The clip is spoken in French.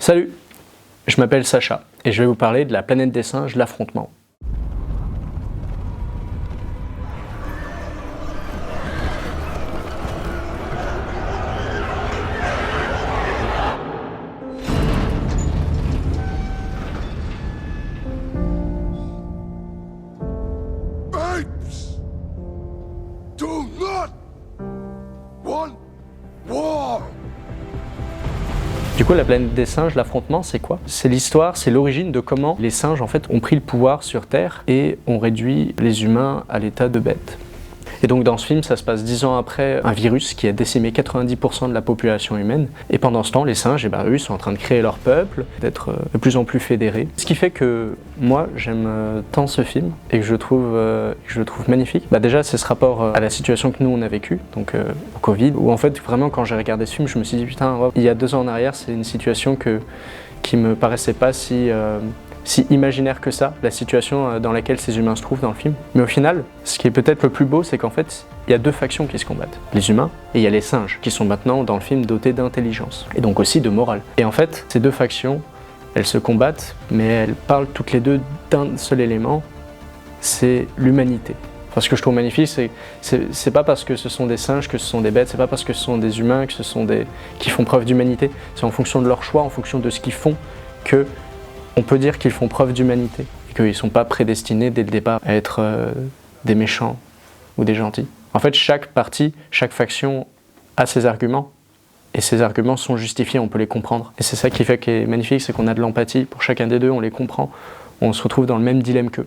Salut, je m'appelle Sacha et je vais vous parler de La planète des singes, l'affrontement. Apes do not want war. Du coup, La planète des singes, l'affrontement, c'est quoi? C'est l'histoire, c'est l'origine de comment les singes en fait ont pris le pouvoir sur Terre et ont réduit les humains à l'état de bêtes. Et donc dans ce film, ça se passe 10 ans après un virus qui a décimé 90% de la population humaine. Et pendant ce temps, les singes, eux, sont en train de créer leur peuple, d'être de plus en plus fédérés. Ce qui fait que moi, j'aime tant ce film et que je le trouve magnifique. Déjà, c'est ce rapport à la situation que nous, on a vécue, donc au Covid, où en fait, vraiment, quand j'ai regardé ce film, je me suis dit, putain, il y a 2 ans en arrière, c'est une situation qui me paraissait pas si imaginaire que ça, la situation dans laquelle ces humains se trouvent dans le film. Mais au final, ce qui est peut-être le plus beau, c'est qu'en fait, il y a 2 factions qui se combattent. Les humains et il y a les singes, qui sont maintenant dans le film dotés d'intelligence, et donc aussi de morale. Et en fait, ces 2 factions, elles se combattent, mais elles parlent toutes les deux d'un seul élément, c'est l'humanité. Enfin, ce que je trouve magnifique, c'est pas parce que ce sont des singes que ce sont des bêtes, c'est pas parce que ce sont des humains que qui font preuve d'humanité, c'est en fonction de leur choix, en fonction de ce qu'ils font, que on peut dire qu'ils font preuve d'humanité et qu'ils ne sont pas prédestinés dès le départ à être des méchants ou des gentils. En fait, chaque partie, chaque faction a ses arguments et ces arguments sont justifiés, on peut les comprendre. Et c'est ça qui est magnifique, c'est qu'on a de l'empathie pour chacun des deux, on les comprend, on se retrouve dans le même dilemme qu'eux.